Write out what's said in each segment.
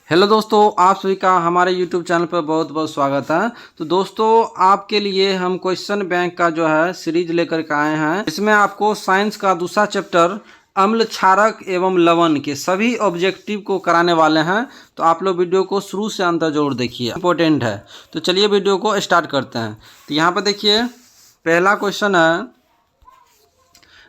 Hello दोस्तों, आप सभी का हमारे यूट्यूब चैनल पर बहुत बहुत स्वागत है। तो दोस्तों, आपके लिए हम क्वेश्चन बैंक का जो है सीरीज लेकर के आए हैं। इसमें आपको साइंस का दूसरा चैप्टर अम्ल, क्षारक एवं लवण के सभी ऑब्जेक्टिव को कराने वाले हैं। तो आप लोग वीडियो को शुरू से अंत जरूर देखिए, इंपॉर्टेंट है। तो चलिए वीडियो को स्टार्ट करते हैं। तो यहाँ पर देखिए, पहला क्वेश्चन है,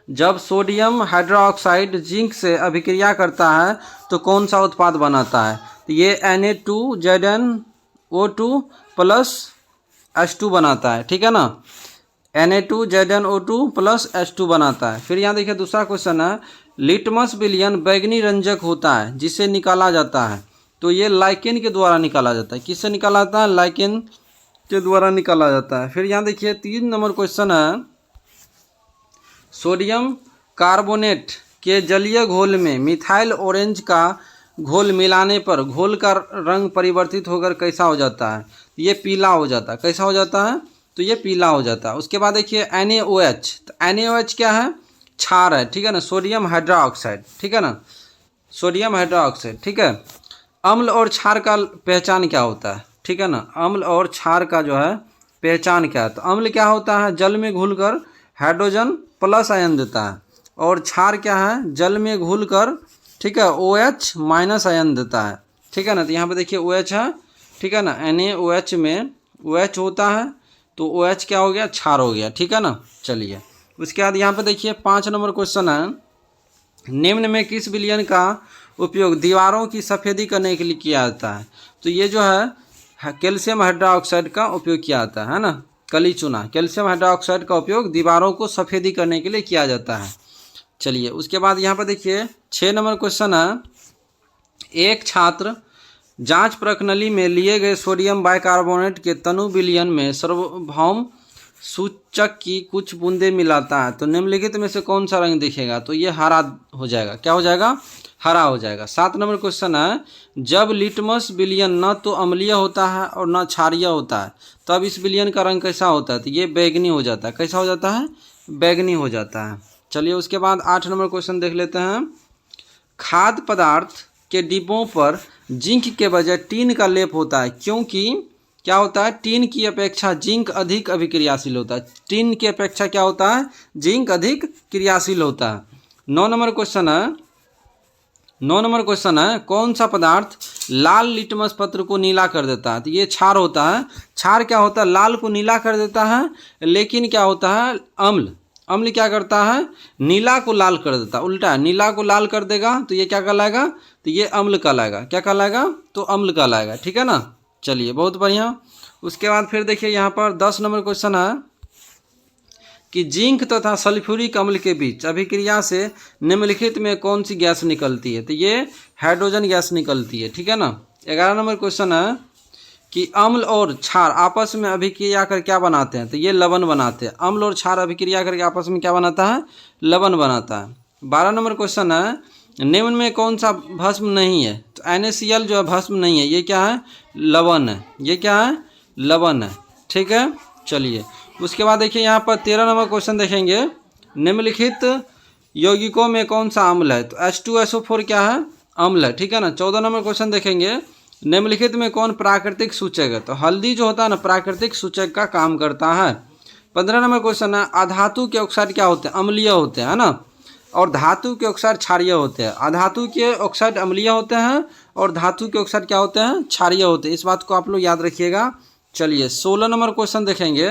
जब सोडियम हाइड्रोक्साइड जिंक से अभिक्रिया करता है तो कौन सा उत्पाद बनाता है? तो ये Na2ZnO2 प्लस H2 बनाता है, ठीक है ना। Na2ZnO2 प्लस H2 बनाता है। फिर यहाँ देखिए दूसरा क्वेश्चन है, लिटमस विलयन बैगनी रंजक होता है जिसे निकाला जाता है। तो ये लाइकेन के द्वारा निकाला जाता है। किससे निकाला जाता है? लाइकेन के द्वारा निकाला जाता है। फिर यहाँ देखिए 3 नंबर क्वेश्चन है, सोडियम कार्बोनेट के जलीय घोल में मिथाइल ऑरेंज का घोल मिलाने पर घोल का रंग परिवर्तित होकर कैसा हो जाता है? ये पीला हो जाता है। कैसा हो जाता है? तो ये पीला हो जाता है। उसके बाद देखिए NaOH। तो NaOH क्या है? क्षार है, ठीक है ना, सोडियम हाइड्रोक्साइड, ठीक है ना, सोडियम हाइड्रोक्साइड, ठीक है। अम्ल और क्षार का पहचान क्या होता है? ठीक है ना, अम्ल और क्षार का जो है पहचान क्या है? तो अम्ल क्या होता है? जल में घुलकर हाइड्रोजन प्लस आयन देता है। और क्षार क्या है? जल में घुलकर, ठीक है, OH माइनस आयन देता है, ठीक है ना। तो यहाँ पे देखिए OH है, ठीक है ना, NaOH में OH होता है तो OH क्या हो गया? क्षार हो गया, ठीक है ना। चलिए उसके बाद यहाँ पे देखिए 5 नंबर क्वेश्चन है, निम्न में किस विलयन का उपयोग दीवारों की सफ़ेदी करने के लिए किया जाता है? तो ये जो है कैल्शियम हाइड्रोक्साइड का उपयोग किया जाता है ना, कली चूना। कैल्शियम हाइड्रोक्साइड का उपयोग दीवारों को सफ़ेदी करने के लिए किया जाता है। चलिए उसके बाद यहाँ पर देखिए 6 नंबर क्वेश्चन है, एक छात्र जांच प्रणाली में लिए गए सोडियम बाइकार्बोनेट के तनु विलयन में सार्वभौम सूचक की कुछ बूंदें मिलाता है तो निम्नलिखित में से कौन सा रंग दिखेगा? तो ये हरा हो जाएगा। क्या हो जाएगा? हरा हो जाएगा। 7 नंबर क्वेश्चन है, जब लिटमस विलयन न तो अम्लीय होता है और न क्षारीय होता है तब इस विलयन का रंग कैसा होता है? तो ये बैगनी हो जाता है। कैसा हो जाता है? बैगनी हो जाता है। चलिए उसके बाद 8 नंबर क्वेश्चन देख लेते हैं, खाद्य पदार्थ के डिब्बों पर जिंक के बजाय टीन का लेप होता है क्योंकि क्या होता है? टीन की अपेक्षा जिंक अधिक अभिक्रियाशील होता है। टीन की अपेक्षा क्या होता है? जिंक अधिक क्रियाशील होता है। 9 नंबर क्वेश्चन है, 9 नंबर क्वेश्चन है, कौन सा पदार्थ लाल लिटमस पत्र को नीला कर देता है? तो ये क्षार होता है। क्षार क्या होता है? लाल को नीला कर देता है, लेकिन क्या होता है? अम्ल, अम्ल क्या करता है? नीला को लाल कर देता है। उल्टा है, नीला को लाल कर देगा तो ये क्या कहलाएगा? तो ये अम्ल कहलाएगा। क्या कहलाएगा? तो अम्ल कहलाएगा, ठीक है ना। चलिए बहुत बढ़िया। उसके बाद फिर देखिए यहाँ पर 10 नंबर क्वेश्चन है कि जिंक तथा सल्फ्यूरिक अम्ल के बीच अभिक्रिया से निम्नलिखित में कौन सी गैस निकलती है? तो ये हाइड्रोजन गैस निकलती है, ठीक है ना। 11 नंबर क्वेश्चन है कि अम्ल और क्षार आपस में अभिक्रिया कर क्या बनाते हैं? तो ये लवण बनाते हैं। अम्ल और क्षार अभिक्रिया करके आपस में क्या बनाता है? लवण बनाता है। 12 नंबर क्वेश्चन है, निम्न में कौन सा भस्म नहीं है? तो NaCl जो है भस्म नहीं है, ये क्या है? लवण है। ये क्या है? लवण है, ठीक है। चलिए उसके बाद देखिए यहाँ पर 13 नंबर क्वेश्चन देखेंगे, निम्नलिखित यौगिकों में कौन सा अम्ल है? तो H2SO4 क्या है? अम्ल है, ठीक है ना। 14 नंबर क्वेश्चन देखेंगे, निम्नलिखित में कौन प्राकृतिक सूचक है? तो हल्दी जो होता है ना, प्राकृतिक सूचक का काम करता है। 15 नंबर क्वेश्चन है, अधातु के ऑक्साइड क्या होते हैं? अम्लीय होते हैं, है ना, और धातु के ऑक्साइड क्षारीय होते हैं। अधातु के ऑक्साइड अम्लीय होते हैं और धातु के ऑक्साइड क्या होते हैं? क्षारीय होते हैं। इस बात को आप लोग याद रखिएगा। चलिए 16 नंबर क्वेश्चन देखेंगे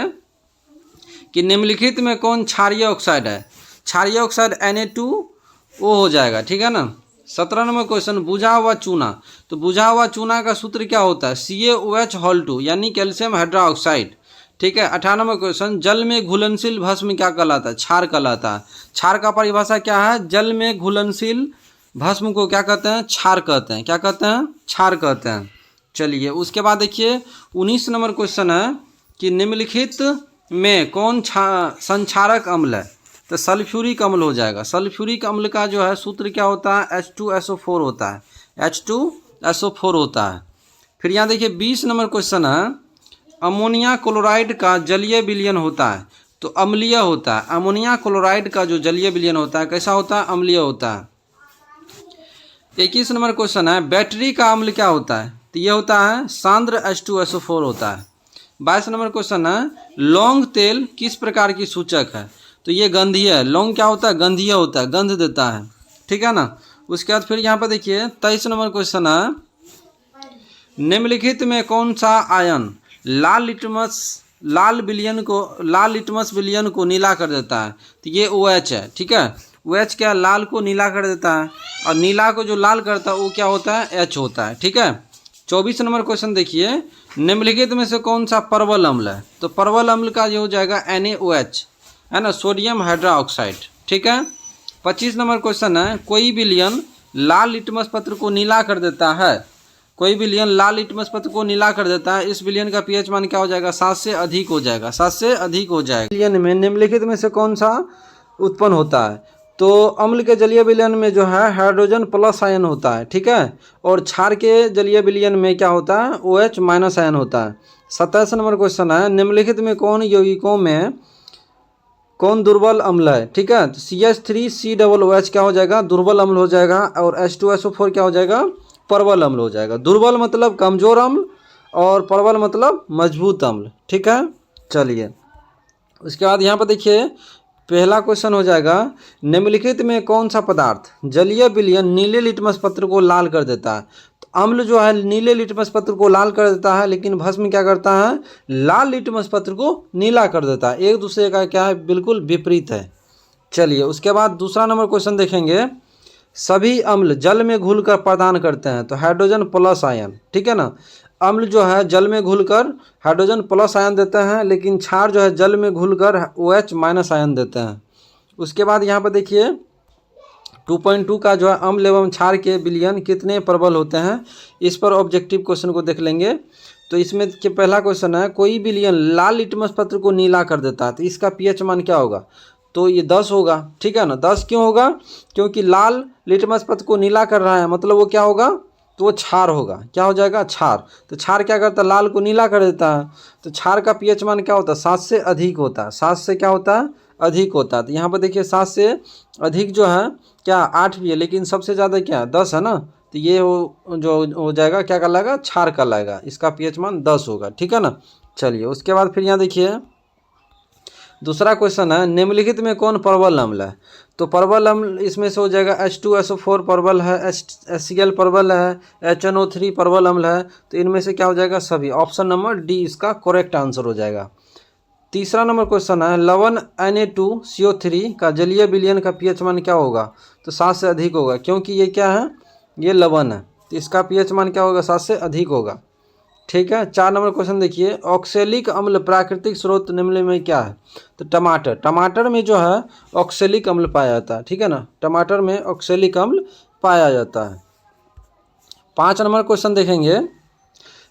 कि निम्नलिखित में कौन क्षारीय ऑक्साइड है? क्षारीय ऑक्साइड Na2O हो जाएगा, ठीक है ना। 17 नंबर क्वेश्चन, बुझा हुआ चूना। तो बुझा हुआ चूना का सूत्र क्या होता है? CaOH2 यानी कैल्शियम हाइड्रोक्साइड, ठीक है। 18 नंबर क्वेश्चन, जल में घुलनशील भस्म क्या कहलाता है? क्षार कहलाता है। क्षार का परिभाषा क्या है? जल में घुलनशील भस्म को क्या कहते हैं? क्षार कहते हैं। क्या कहते हैं? क्षार कहते हैं। चलिए उसके बाद देखिए 19 नंबर क्वेश्चन है कि निम्नलिखित में कौन संक्षारक अम्ल है? तो सल्फ्यूरिक अम्ल हो जाएगा। सल्फ्यूरिक अम्ल का जो है सूत्र क्या होता है? H2SO4 होता है। H2SO4 होता है। फिर यहाँ देखिए 20 नंबर क्वेश्चन है, अमोनिया क्लोराइड का जलीय विलयन होता है तो अम्लीय होता है। अमोनिया क्लोराइड का जो जलीय विलयन होता है कैसा होता है? अम्लीय होता है। 21 नंबर क्वेश्चन है, बैटरी का अम्ल क्या होता है? तो ये होता है सांद्र H2SO4 होता है। 22 नंबर क्वेश्चन है, लौंग तेल किस प्रकार की सूचक है? तो ये गंधीय है। लौंग क्या होता है? गंधीय होता है, गंध देता है, ठीक है ना। उसके बाद फिर यहाँ पर देखिए 23 नंबर क्वेश्चन है, निम्नलिखित में कौन सा आयन लाल लिटमस विलयन को नीला कर देता है? तो ये OH है, ठीक है। OH क्या लाल को नीला कर देता है, और नीला को जो लाल करता है वो क्या होता है? H होता है, ठीक है। 24 नंबर क्वेश्चन देखिए, निम्नलिखित में से कौन सा परवल अम्ल है? तो परवल अम्ल का जो हो जाएगा NaOH, है ना, सोडियम हाइड्रोक्साइड, ठीक है। 25 नंबर क्वेश्चन है, कोई विलयन लाल लिटमस पत्र को नीला कर देता है। कोई विलयन लाल लिटमस पत्र को नीला कर देता है, इस विलयन का पीएच मान क्या हो जाएगा? 7 से अधिक हो जाएगा, 7 से अधिक हो जाएगा। विलयन में निम्नलिखित में से कौन सा उत्पन्न होता है? तो अम्ल के जलीय विलयन में जो है हाइड्रोजन प्लस आयन होता है, ठीक है। और क्षार के जलीय विलयन में क्या होता है? OH माइनस आयन होता है। 27 नंबर क्वेश्चन है, निम्नलिखित में कौन यौगिकों में कौन दुर्बल अम्ल है? ठीक है, तो CH3COOH क्या हो जाएगा? दुर्बल अम्ल हो जाएगा। और H2SO4 क्या हो जाएगा? प्रबल अम्ल हो जाएगा। दुर्बल मतलब कमजोर अम्ल और प्रबल मतलब मजबूत अम्ल, ठीक है। चलिए उसके बाद यहाँ पर देखिए पहला क्वेश्चन हो जाएगा, निम्नलिखित में कौन सा पदार्थ जलीय विलयन नीले लिटमस पत्र को लाल कर देता है? तो अम्ल जो है नीले लिटमस पत्र को लाल कर देता है, लेकिन भस्म क्या करता है? लाल लिटमस पत्र को नीला कर देता है। एक दूसरे का क्या है? बिल्कुल विपरीत है। चलिए उसके बाद दूसरा नंबर क्वेश्चन देखेंगे, सभी अम्ल जल में घुलकर प्रदान करते हैं तो हाइड्रोजन प्लस आयन, ठीक है ना। अम्ल जो है जल में घुलकर हाइड्रोजन प्लस आयन देते हैं, लेकिन क्षार जो है जल में घुलकर OH माइनस आयन देते हैं। उसके बाद यहाँ पर देखिए 2.2 का जो है अम्ल एवं क्षार के विलयन कितने प्रबल होते हैं, इस पर ऑब्जेक्टिव क्वेश्चन को देख लेंगे। तो इसमें के पहला क्वेश्चन है, कोई विलयन लाल लिटमस पत्र को नीला कर देता है तो इसका पीएच मान क्या होगा? तो ये 10 होगा, ठीक है ना। 10 क्यों होगा? क्योंकि लाल लिटमस पत्र को नीला कर रहा है, मतलब वो क्या होगा? तो वो क्षार होगा। क्या हो जाएगा? क्षार। तो क्षार क्या करता है? लाल को नीला कर देता है। तो क्षार का पीएच मान क्या होता है? 7 से अधिक होता है। 7 से क्या होता है? अधिक होता है। तो यहाँ पर देखिए 7 से अधिक जो है क्या 8 भी है, लेकिन सबसे ज़्यादा क्या है? 10 है ना। तो ये जो हो जाएगा क्या कहलाएगा? क्षार कहलाएगा। इसका पीएच मान 10 होगा, ठीक है ना। चलिए उसके बाद फिर यहाँ देखिए दूसरा क्वेश्चन है, निम्नलिखित में कौन प्रबल अम्ल है? तो प्रबल अम्ल इसमें से हो जाएगा H2SO4 प्रबल है, HCl प्रबल है, HNO3 प्रबल अम्ल है। तो इनमें से क्या हो जाएगा? सभी। ऑप्शन नंबर डी इसका करेक्ट आंसर हो जाएगा। तीसरा नंबर क्वेश्चन है, लवण Na2CO3 का जलीय विलयन का पीएच मान क्या होगा? तो 7 से अधिक होगा, क्योंकि ये क्या है? ये लवण है, तो इसका पीएच मान क्या होगा? 7 से अधिक होगा, ठीक है। 4 नंबर क्वेश्चन देखिए, ऑक्सैलिक अम्ल प्राकृतिक स्रोत निम्न में क्या है? तो टमाटर। टमाटर में जो है ऑक्सैलिक अम्ल पाया जाता है, ठीक है ना। टमाटर में ऑक्सैलिक अम्ल पाया जाता है। 5 नंबर क्वेश्चन देखेंगे,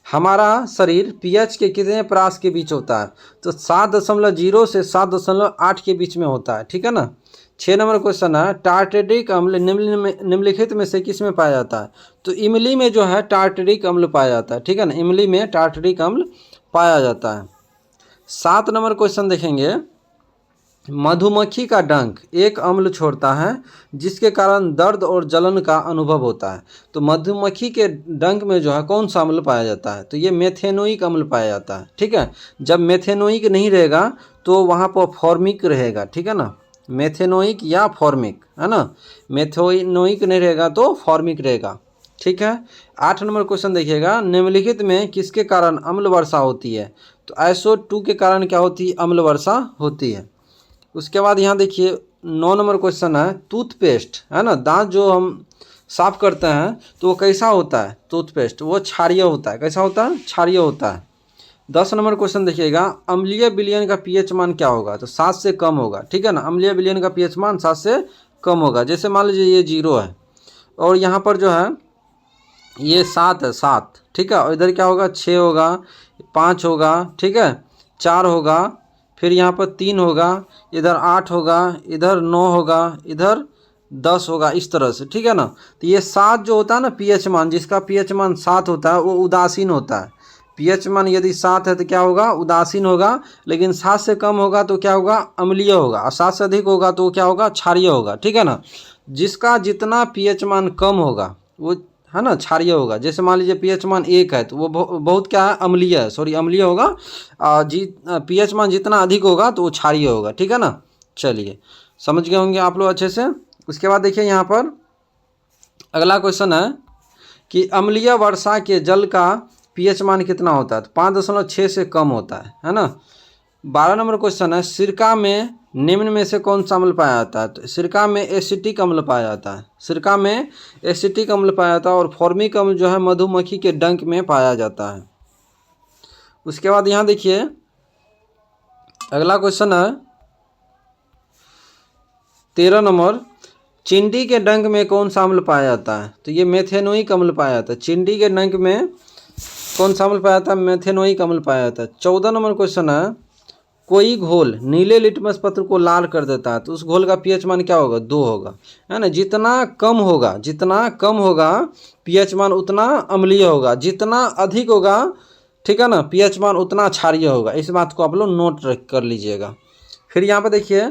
हमारा शरीर पीएच के कितने परास के बीच होता है? तो 7.0 से 7.8 के बीच में होता है, ठीक है ना। 6 नंबर क्वेश्चन है, टार्टेरिक अम्ल निम्नलिखित में से किस में पाया जाता है? तो इमली में जो है टार्टेरिक अम्ल पाया जाता है, ठीक है ना। इमली में टार्टेरिक अम्ल पाया जाता है। 7 नंबर क्वेश्चन देखेंगे, मधुमक्खी का डंक एक अम्ल छोड़ता है जिसके कारण दर्द और जलन का अनुभव होता है। तो मधुमक्खी के डंक में जो है कौन सा अम्ल पाया जाता है? तो ये मेथेनोइक अम्ल पाया जाता है, ठीक है। जब मेथेनोइक नहीं रहेगा तो वहाँ पर फॉर्मिक रहेगा, ठीक है ना। मेथेनोइक या फॉर्मिक, है ना। मेथेनोइक नहीं रहेगा तो फॉर्मिक रहेगा, ठीक है। 8 नंबर क्वेश्चन देखिएगा, निम्नलिखित में किसके कारण अम्ल वर्षा होती है? तो SO2 के कारण क्या होती है? अम्ल वर्षा होती है। उसके बाद यहाँ देखिए 9 नंबर क्वेश्चन है, टूथपेस्ट, है ना। दांत जो हम साफ करते हैं तो वो कैसा होता है? टूथपेस्ट वो क्षारीय होता है। कैसा होता है? क्षारीय होता है। 10 नंबर क्वेश्चन देखिएगा, अम्लीय विलयन का पीएच मान क्या होगा? तो 7 से कम होगा, ठीक है ना। अम्लीय विलयन का पीएच मान 7 से कम होगा। जैसे मान लीजिए ये 0 है और यहाँ पर जो है ये 7 है, 7, ठीक है। और इधर क्या होगा? 6 होगा, 5 होगा, ठीक है, 4 होगा, फिर यहाँ पर 3 होगा, इधर 8 होगा, इधर 9 होगा, इधर 10 होगा, इस तरह से, ठीक है ना। तो ये 7 जो होता है ना पीएच मान, जिसका पीएच मान 7 होता है वो उदासीन होता है। पीएच मान यदि 7 है तो क्या होगा? उदासीन होगा। लेकिन 7 से कम होगा तो क्या होगा? अम्लीय होगा। और 7 से अधिक होगा तो क्या होगा? क्षारीय होगा, ठीक है ना। जिसका जितना पीएच मान कम होगा वो है ना क्षारीय होगा। जैसे मान लीजिए पीएच मान 1 है तो वो बहुत क्या है, अम्लीय है, सॉरी अम्लीय होगा। पीएच मान जितना अधिक होगा तो वो क्षारीय होगा, ठीक है ना। चलिए समझ गए होंगे आप लोग अच्छे से। उसके बाद देखिए यहाँ पर अगला क्वेश्चन है कि अम्लीय वर्षा के जल का पीएच मान कितना होता है, तो 5.6 से कम होता है ना। 12 नंबर क्वेश्चन है सिरका में निम्न में से कौन सा अम्ल पाया जाता है, तो सिरका में एसिटिक अम्ल पाया जाता है। सिरका में एसिटिक अम्ल पाया जाता है और फॉर्मिक अम्ल जो है मधुमक्खी के डंक में पाया जाता है। उसके बाद यहाँ देखिए अगला क्वेश्चन है 13 नंबर, चिंडी के डंक में कौन सा अम्ल पाया जाता है, तो ये मेथेनोइक अम्ल पाया जाता है। चिंडी के डंक में कौन सा अम्ल पाया जाता है, मेथेनोइक अम्ल पाया जाता है। 14 नंबर क्वेश्चन है कोई घोल नीले लिटमस पत्र को लाल कर देता है तो उस घोल का पीएच मान क्या होगा, 2 होगा, है ना। जितना कम होगा पीएच मान उतना अम्लीय होगा, जितना अधिक होगा, ठीक है ना, पीएच मान उतना क्षारीय होगा। इस बात को आप लोग नोट कर लीजिएगा। फिर यहाँ पे देखिए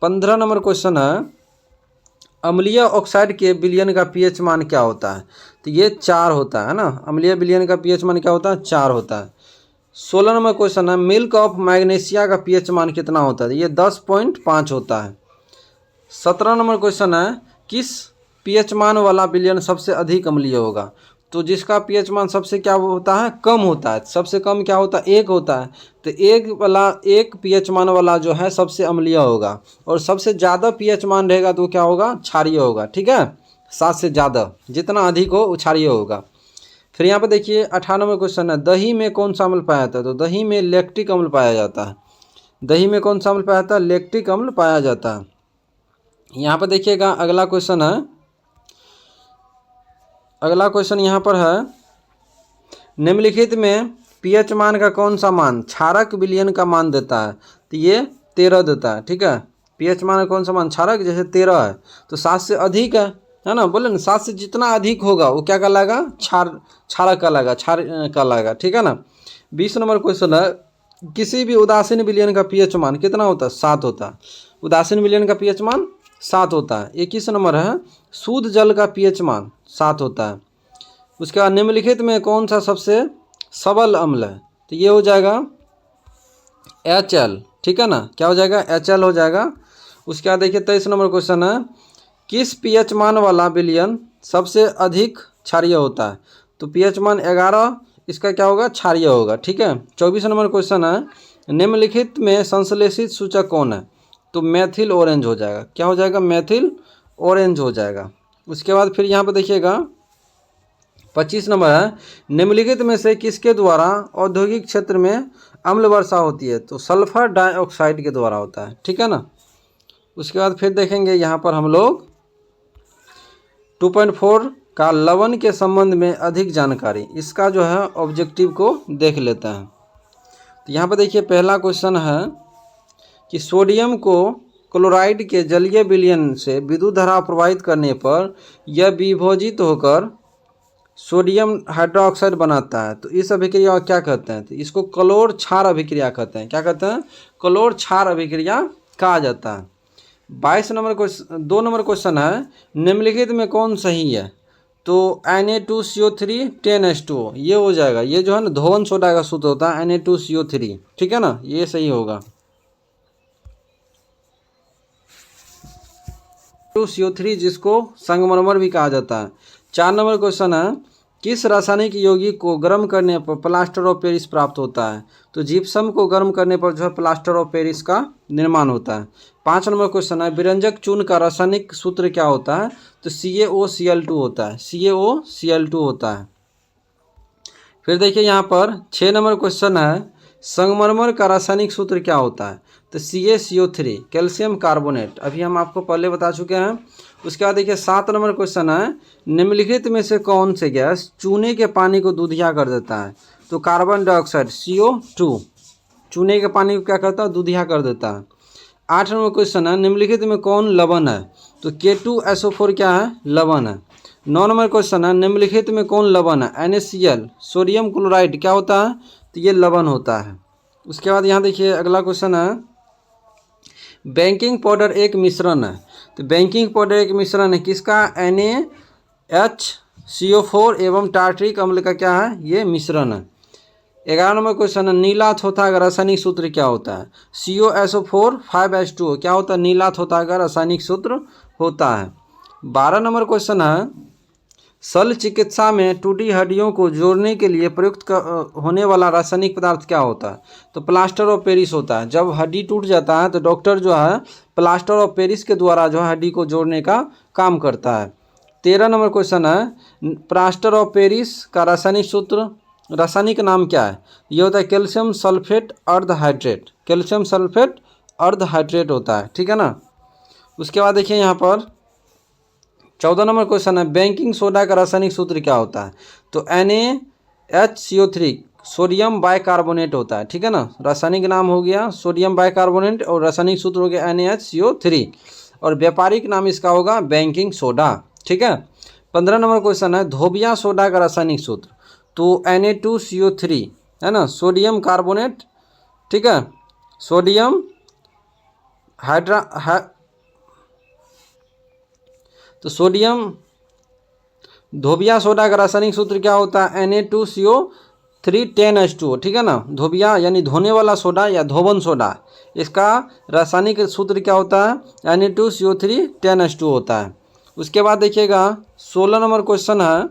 15 नंबर क्वेश्चन है अम्लीय ऑक्साइड के विलयन का पीएच मान क्या होता है, तो ये 4 होता है ना। अम्लीय विलयन का पीएच मान क्या होता है, 4 होता है। 16 नंबर क्वेश्चन है मिल्क ऑफ मैग्नीशिया का पीएच मान कितना होता है, ये 10.5 होता है। 17 नंबर क्वेश्चन है किस पीएच मान वाला विलयन सबसे अधिक अम्लीय होगा, तो जिसका पीएच मान सबसे क्या होता है, कम होता है। सबसे कम क्या होता है, 1 होता है। तो एक पीएच मान वाला जो है सबसे अम्लीय होगा और सबसे ज़्यादा पीएच मान रहेगा तो क्या होगा, क्षारीय होगा, ठीक है। 7 से ज़्यादा जितना अधिक हो वो क्षारीय होगा। फिर यहाँ पे देखिए 18 नंबर क्वेश्चन है दही में कौन सा अम्ल पाया जाता है, तो दही में लैक्टिक अम्ल पाया जाता है। दही में कौन सा अम्ल पाया जाता है, लैक्टिक अम्ल पाया जाता है। यहाँ पे देखिएगा अगला क्वेश्चन है, अगला क्वेश्चन यहाँ पर है निम्नलिखित में पीएच मान का कौन सा मान क्षारक विलयन का मान देता है, तो ये 13 देता है, ठीक है। पीएच मान का कौन सा मान क्षारक, जैसे 13 है तो 7 से अधिक है ना, बोले ना 7 से जितना अधिक होगा वो क्या कहलाएगा, क्षारक कहलाएगा, ठीक है ना। 20 नंबर क्वेश्चन है किसी भी उदासीन विलयन का पीएच मान कितना होता है, 7 होता है। उदासीन विलयन का पीएच मान 7 होता है। 21 नंबर है शुद्ध जल का पीएच मान 7 होता है। उसके बाद निम्नलिखित में कौन सा सबसे सबल अम्ल है, तो ये हो जाएगा HL, ठीक है ना, क्या हो जाएगा, HL हो जाएगा। उसके बाद देखिए 23 नंबर क्वेश्चन है किस पीएच मान वाला विलयन सबसे अधिक क्षारीय होता है, तो पीएच मान 11 इसका क्या होगा, क्षारीय होगा, ठीक है। 24 नंबर क्वेश्चन है निम्नलिखित में संश्लेषित सूचक कौन है, तो मेथिल ऑरेंज हो जाएगा, क्या हो जाएगा, मेथिल ऑरेंज हो जाएगा। उसके बाद फिर यहाँ पर देखिएगा 25 नंबर है निम्नलिखित में से किसके द्वारा औद्योगिक क्षेत्र में अम्ल वर्षा होती है, तो सल्फर डाइऑक्साइड के द्वारा होता है, ठीक है ना। उसके बाद फिर देखेंगे यहाँ पर हम लोग 2.4 का लवण के संबंध में अधिक जानकारी, इसका जो है ऑब्जेक्टिव को देख लेते हैं। तो यहाँ पर देखिए पहला क्वेश्चन है कि सोडियम को क्लोराइड के जलीय विलयन से विद्युत धारा प्रवाहित करने पर यह विभोजित होकर सोडियम हाइड्रोक्साइड बनाता है, तो इस अभिक्रिया को क्या कहते हैं, तो इसको क्लोर क्षार अभिक्रिया कहते हैं। क्या कहते हैं, क्लोर क्षार अभिक्रिया कहा जाता है। 22 नंबर क्वेश्चन 2 नंबर क्वेश्चन है निम्नलिखित में कौन सही है, तो Na2CO3 10H2O ये हो जाएगा। ये जो है ना धोवन सोडा का सूत्र होता है Na2CO3, ठीक है ना, ये सही होगा। 2CO3 जिसको संगमरमर भी कहा जाता है। 4 नंबर क्वेश्चन है किस रासायनिक यौगिक को गर्म करने पर प्लास्टर ऑफ पेरिस प्राप्त होता है, तो जिप्सम को गर्म करने पर जो है प्लास्टर ऑफ पेरिस का निर्माण होता है। 5 नंबर क्वेश्चन है विरंजक चूर्ण का रासायनिक सूत्र क्या होता है, तो CaOCl2 होता है, CaOCl2 होता है। फिर देखिए यहाँ पर 6 नंबर क्वेश्चन है संगमरमर का रासायनिक सूत्र क्या होता है, तो CaCO3 कैल्शियम कार्बोनेट, अभी हम आपको पहले बता चुके हैं। उसके बाद देखिए 7 नंबर क्वेश्चन है निम्नलिखित में से कौन से गैस चूने के पानी को दूधिया कर देता है, तो कार्बन डाइऑक्साइड CO2 चूने के पानी को क्या करता है, दूधिया कर देता है। 8 नंबर क्वेश्चन है निम्नलिखित में कौन लवण है, तो K2SO4 क्या है, लवण है। 9 नंबर क्वेश्चन है निम्नलिखित में कौन लवण है, NaCl सोडियम क्लोराइड क्या होता है, तो ये लवण होता है। उसके बाद यहाँ देखिए अगला क्वेश्चन है बेकिंग पाउडर एक मिश्रण है, तो बेकिंग पाउडर एक मिश्रण है किसका, NaHCl CO4 एवं टार्ट्रिक अम्ल का क्या है, ये मिश्रण है। 11 नंबर क्वेश्चन है, नीला थोथा का रासायनिक सूत्र क्या होता है? COSO4 5H2O क्या होता है? नीला थोथा का रासायनिक सूत्र होता है। 12 नंबर क्वेश्चन है, शल्य चिकित्सा में टूटी हड्डियों को जोड़ने के लिए प्रयुक्त होने वाला रासायनिक पदार्थ क्या होता है? तो प्लास्टर ऑफ पेरिस होता है। जब हड्डी टूट जाता है तो डॉक्टर जो है प्लास्टर ऑफ पेरिस के द्वारा जो है हड्डी को जोड़ने का काम करता है। 13 नंबर क्वेश्चन है, प्लास्टर ऑफ पेरिस का रासायनिक सूत्र, रासायनिक नाम क्या है? ये होता है कैल्शियम सल्फेट अर्ध हाइड्रेट। कैल्शियम सल्फेट अर्ध हाइड्रेट होता है, ठीक है ना। उसके बाद देखिए यहाँ पर 14 नंबर क्वेश्चन है, बेकिंग सोडा का रासायनिक सूत्र क्या होता है? तो NaHCO3 सोडियम बाइकार्बोनेट होता है, ठीक है ना। रासायनिक नाम हो गया सोडियम बाइकार्बोनेट और रासायनिक सूत्र हो गया NaHCO3 और व्यापारिक नाम इसका होगा बेकिंग सोडा, ठीक है। 15 नंबर क्वेश्चन है, धोबिया सोडा का रासायनिक सूत्र, तो Na2CO3 है ना, सोडियम कार्बोनेट, ठीक है, सोडियम तो सोडियम धोबिया सोडा का रासायनिक सूत्र क्या होता है? Na2CO3 10H2O, ठीक है ना। धोबिया यानी धोने वाला सोडा या धोबन सोडा, इसका रासायनिक सूत्र क्या होता है? Na2CO3 10H2O होता है। उसके बाद देखिएगा 16 नंबर क्वेश्चन है,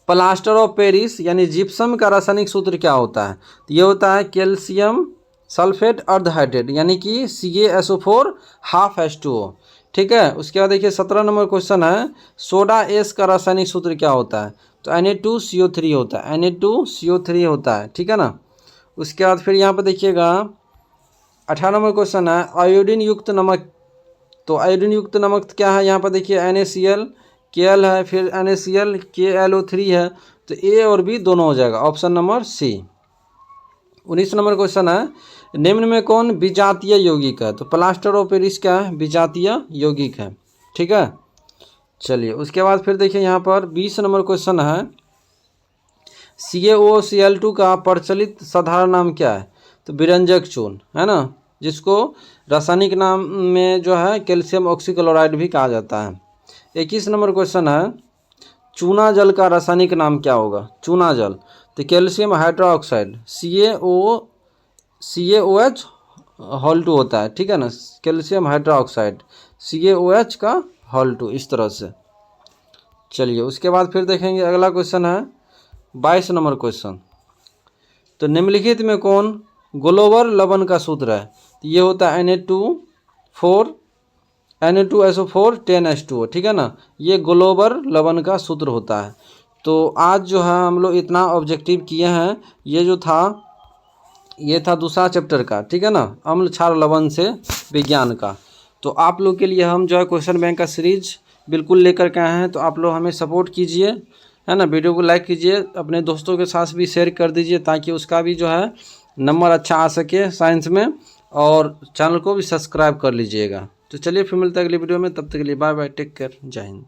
प्लास्टर ऑफ पेरिस यानी जिप्सम का रासायनिक सूत्र क्या होता है? तो ये होता है कैल्शियम सल्फेट अर्ध हाइड्रेट यानी कि CaSO4 हाफ H2O, ठीक है। उसके बाद देखिए 17 नंबर क्वेश्चन है, सोडा एस का रासायनिक सूत्र क्या होता है? तो Na2CO3 होता है, Na2CO3 होता है, ठीक है ना। उसके बाद फिर यहाँ पर देखिएगा 18 नंबर क्वेश्चन है, आयोडीन युक्त नमक, तो आयोडीन युक्त नमक क्या है? यहाँ पर देखिए NaCl Kl है, फिर NaCl KlO3 है, तो A और B दोनों हो जाएगा, option number C। 19 number question है, निम्न में कौन विजातीय यौगिक है? तो प्लास्टर ऑफ पेरिस क्या है? विजातीय यौगिक है, ठीक है। चलिए उसके बाद फिर देखिए यहाँ पर 20 नंबर क्वेश्चन है, CaOCl2 का प्रचलित साधारण नाम क्या है? तो विरंजक चूर्ण है ना, जिसको रासायनिक नाम में जो है कैल्शियम ऑक्सीक्लोराइड भी कहा जाता है। 21 नंबर क्वेश्चन है, चूना जल का रासायनिक नाम क्या होगा? चूना जल, तो कैल्शियम हाइड्रोक्साइड CaOH होल 2 होता है, ठीक है ना, कैल्शियम हाइड्रोक्साइड CaOH का होल 2, इस तरह से। चलिए उसके बाद फिर देखेंगे अगला क्वेश्चन है 22 नंबर क्वेश्चन, तो निम्नलिखित में कौन ग्लोबर लवण का सूत्र है? तो ये होता है Na2SO4 10H2O, ठीक है ना, ये ग्लोबर लवण का सूत्र होता है। तो आज जो है हम लोग इतना ऑब्जेक्टिव किए हैं, ये था दूसरा चैप्टर का, ठीक है ना, अम्ल क्षार लवण से विज्ञान का। तो आप लोग के लिए हम जो है क्वेश्चन बैंक का सीरीज बिल्कुल लेकर के आए हैं, तो आप लोग हमें सपोर्ट कीजिए, है ना। वीडियो को लाइक कीजिए, अपने दोस्तों के साथ भी शेयर कर दीजिए ताकि उसका भी जो है नंबर अच्छा आ सके साइंस में, और चैनल को भी सब्सक्राइब कर लीजिएगा। तो चलिए फिर मिलते हैं अगली वीडियो में, तब तक के लिए बाय बाय, टेक केयर, जय हिंद।